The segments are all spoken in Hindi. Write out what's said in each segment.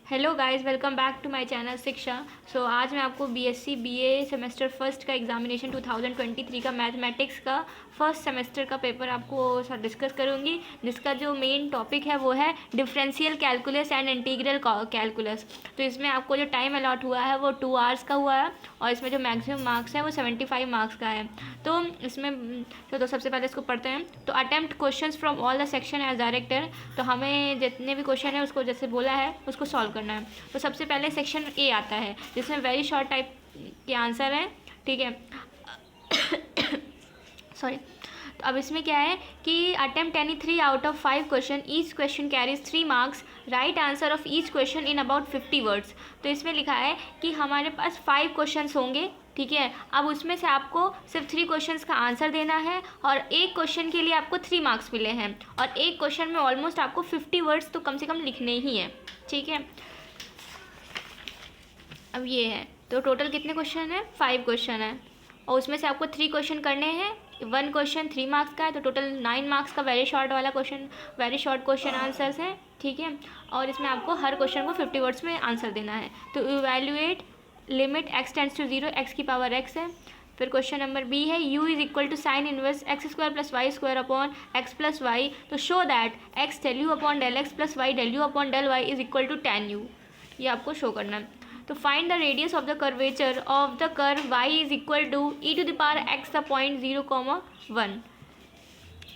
Hello guys, welcome back to my channel Shiksha. आज मैं आपको बीएससी बीए सेमेस्टर फर्स्ट का एग्जामिनेशन 2023 का मैथमेटिक्स का फर्स्ट सेमेस्टर का पेपर आपको डिस्कस करूंगी, जिसका जो मेन टॉपिक है वो है differential calculus and integral calculus. तो इसमें आपको जो टाइम अलॉट हुआ है वो 2 आवर्स का हुआ है और इसमें जो मैक्सिमम मार्क्स है वो 75 मार्क्स का है। तो इसमें तो सबसे पहले इसको पढ़ते हैं। तो attempt questions from all the section as director, तो हमें जितने भी क्वेश्चन है उसको जैसे बोला है उसको सॉल्व करना है। तो सबसे पहले सेक्शन ए आता है जिसमें वेरी शॉर्ट टाइप के आंसर हैं, ठीक है। सॉरी। तो अब इसमें क्या है कि attempt any 3 out of 5 question, each question carries 3 marks, write answer of each question in about 50 words. तो इसमें लिखा है कि हमारे पास 5 क्वेश्चन होंगे, ठीक है। अब उसमें से आपको सिर्फ 3 क्वेश्चंस का आंसर देना है और एक क्वेश्चन के लिए आपको 3 मार्क्स मिले हैं और एक क्वेश्चन में ऑलमोस्ट आपको 50 वर्ड्स तो कम से कम लिखने ही हैं, ठीक है। अब ये है, तो टोटल कितने क्वेश्चन है? 5 क्वेश्चन है और उसमें से आपको 3 क्वेश्चन करने हैं। 1 क्वेश्चन 3 मार्क्स का है, तो टोटल 9 मार्क्स का वेरी शॉर्ट वाला question, very short question answers हैं, ठीक है। और इसमें आपको हर क्वेश्चन को 50 वर्ड्स में आंसर देना है। तो evaluate limit x tends to 0, x की पावर x है। फिर क्वेश्चन नंबर बी है u is equal to sine inverse X square plus Y square upon X plus Y, तो show that x del U upon del X plus Y del U upon del Y is equal to tan u। ये आपको शो करना है। तो find the radius of the curvature of the curve y is equal to e to the power x the point 0,1।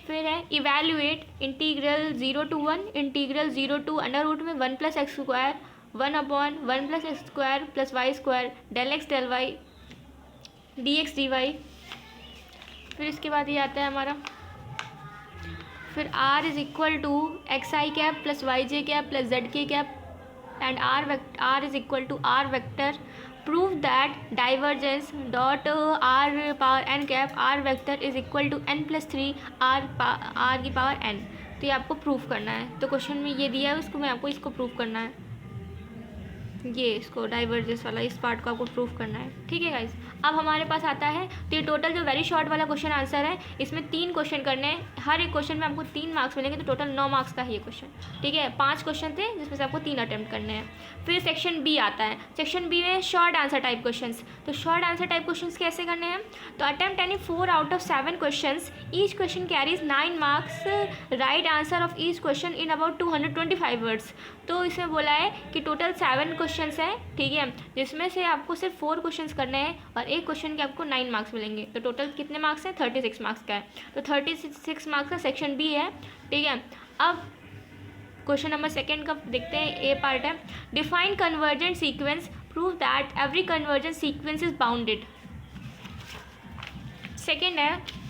फिर है evaluate integral 0 to 1 integral 0 to under root में 1 plus x square 1 upon 1 plus x square plus Y square del x del y d x d y. फिर इसके बाद ये आता है हमारा, फिर r is equal to x i cap plus y j cap plus z k cap and r is equal to r vector. Prove that divergence dot r power n cap r vector is equal to n plus 3 r की पावर n। तो ये आपको प्रूफ करना है। तो क्वेश्चन में ये दिया है, उसको मैं आपको इसको प्रूफ करना है, ये इसको डाइवर्जेंस वाला इस पार्ट को आपको प्रूफ करना है, ठीक है गाइस। अब हमारे पास आता है, तो ये टोटल जो वेरी शॉर्ट वाला क्वेश्चन आंसर है, इसमें 3 क्वेश्चन करने हैं, हर एक क्वेश्चन में आपको 3 मार्क्स मिलेंगे, तो टोटल 9 मार्क्स का है ये क्वेश्चन, ठीक है। 5 क्वेश्चन थे जिसमें से आपको 3 अटेम्प्ट करने हैं। फिर सेक्शन बी आता है, सेक्शन बी में शॉर्ट आंसर टाइप क्वेश्चन। तो शॉर्ट आंसर टाइप क्वेश्चन कैसे करने हैं? तो attempt any 4 out of 7 question, each question carries 9 marks, write answer of each question in about 225 words. तो इसमें बोला है कि टोटल 7 क्वेश्चन हैं, ठीक है, जिसमें से आपको सिर्फ 4 क्वेश्चंस करने हैं और एक क्वेश्चन के आपको 9 मार्क्स मिलेंगे। तो टोटल कितने मार्क्स हैं? 36 मार्क्स का है। तो 36 मार्क्स का सेक्शन बी है, ठीक है। अब क्वेश्चन नंबर 2 का देखते हैं, ए पार्ट है, define convergent sequence, prove that every convergent sequence is bounded. Second है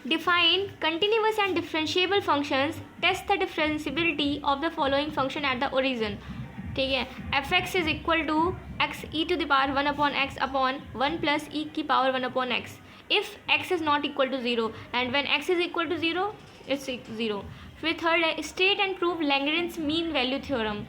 define continuous and differentiable functions, test the differentiability of the following function at the origin, ठीक है। f(x) is equal to x e to the power 1 upon x upon 1 plus e की power 1 upon x if x is not equal to 0 and when x is equal to 0 it's 0। फिर थर्ड है state and prove Lagrange mean value theorem,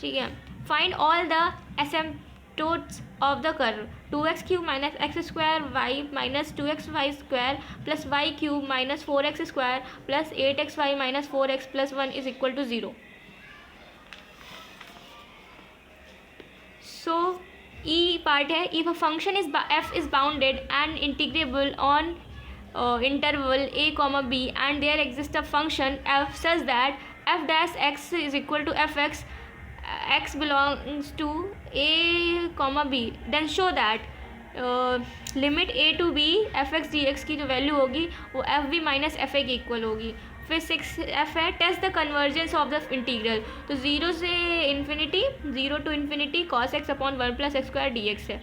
ठीक है। Find all the asymptotes of the curve 2x cube minus x square y minus 2xy square plus y cube minus 4x square plus 8xy minus 4x plus 1 is equal to 0. So E part है, if a function is f is bounded and integrable on interval a comma b and there exists a function f such that f dash x is equal to fx, x belongs to a comma b, then show that limit a to b fx dx की जो वैल्यू होगी वो fb माइनस fa की इक्वल होगी। फिर 6f है, test the convergence of the integral. तो 0 से infinity, 0 to infinity cos x upon 1 plus x square d x है।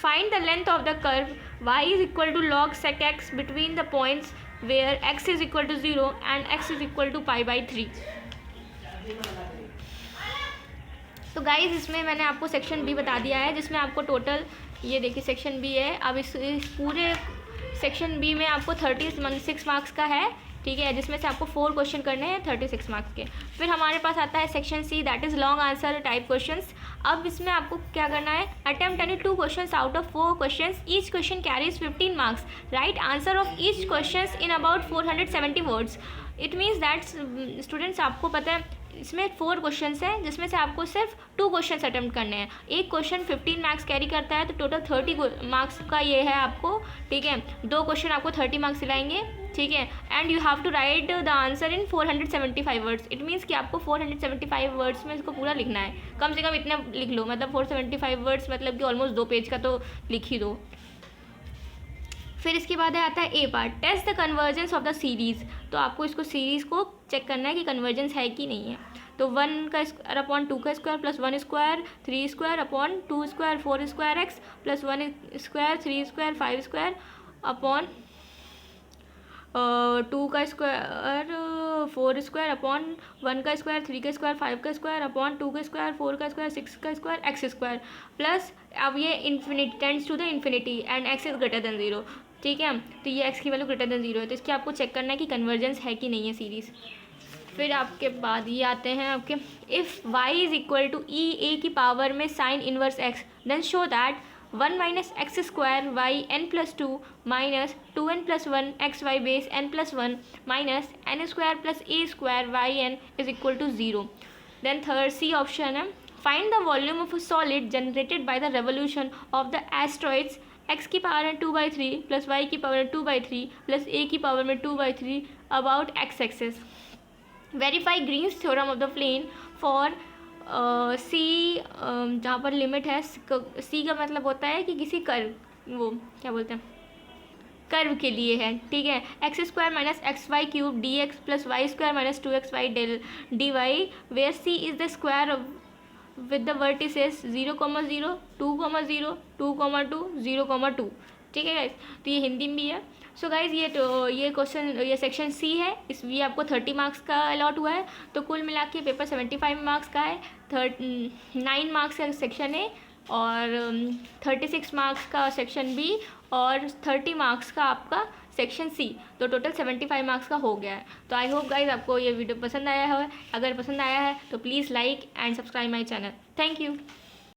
Find the length of the curve y is equal to log sec x between the points where x is equal to 0 and x is equal to π/3। तो गाइज इसमें मैंने आपको सेक्शन बी बता दिया है, जिसमें आपको टोटल ये देखिए सेक्शन बी है। अब इस पूरे सेक्शन बी में आपको 36 मार्क्स का है, ठीक है, जिसमें से आपको 4 क्वेश्चन करने हैं 36 मार्क्स के। फिर हमारे पास आता है section C, that is long answer type questions. अब इसमें आपको क्या करना है, attempt any 2 questions out of 4 questions, each question carries 15 marks, write answer of each questions in about 470 words. It means that students, आपको पता है इसमें 4 क्वेश्चंस हैं जिसमें से आपको सिर्फ 2 क्वेश्चन अटेम्प्ट करने हैं। एक क्वेश्चन 15 मार्क्स कैरी करता है तो टोटल 30 मार्क्स का ये है आपको, ठीक है। 2 क्वेश्चन आपको 30 मार्क्स दिलाएंगे, ठीक है। And you have to write the answer in 475 words. It means कि आपको 475 वर्ड्स में इसको पूरा लिखना है, कम से कम इतना लिख लो, मतलब 475 वर्ड्स मतलब कि ऑलमोस्ट 2 पेज का तो लिख ही दो। फिर इसके बाद आता है A part, test the convergence of the series. तो आपको इसको सीरीज़ को चेक करना है कि कन्वर्जेंस है कि नहीं है। तो 1 का स्क्वायर अपॉन 2 का square plus 1 square 3 square upon 2 square 4 square x plus 1 square 3 square 5 square upon 2 का स्क्वायर 4 स्क्वायर अपॉन 1 का स्क्वायर 3 का स्क्वायर 5 का स्क्वायर अपॉन 2 का स्क्वायर 4 का स्क्वायर 6 का स्क्वायर एक्स स्क्वायर प्लस, अब ये infinity tends to the infinity and x is greater than 0, ठीक है। तो ये एक्स की वैल्यू ग्रेटर देन 0 है, तो इसकी आपको चेक करना है कि कन्वर्जेंस है कि नहीं है सीरीज़। फिर आपके बाद ये आते हैं आपके, if y is equal to e a की पावर में sine inverse x, then show that 1 minus x square y n plus 2 minus 2n plus 1 x y base n plus 1 minus n square plus a square y n is equal to 0। Then third c option है, find the volume of a solid generated by the revolution of the astroids x की पावर में 2/3 प्लस y की पावर में 2/3 प्लस a की पावर में 2/3 about x axis. Verify Green's theorem of the plane for c, जहाँ पर लिमिट है सी का मतलब होता है कि किसी कर्व, वो क्या बोलते हैं, कर्व के लिए है, ठीक है। X square minus x y cube d x plus Y square minus 2x y d y, where C is the square with the vertices 0,0 2,0 2,2 0,2, ठीक है गाइज। तो ये हिंदी में भी है। सो गाइज ये क्वेश्चन, ये सेक्शन सी है, इस ये आपको 30 मार्क्स का अलॉट हुआ है। तो कुल मिला के पेपर 75 मार्क्स का है। 9 मार्क्स का सेक्शन ए और 36 मार्क्स का सेक्शन बी और 30 मार्क्स का आपका सेक्शन सी, तो टोटल 75 मार्क्स का हो गया है। तो आई होप गाइज आपको ये वीडियो पसंद आया है। अगर पसंद आया है तो please like and subscribe my channel. Thank you.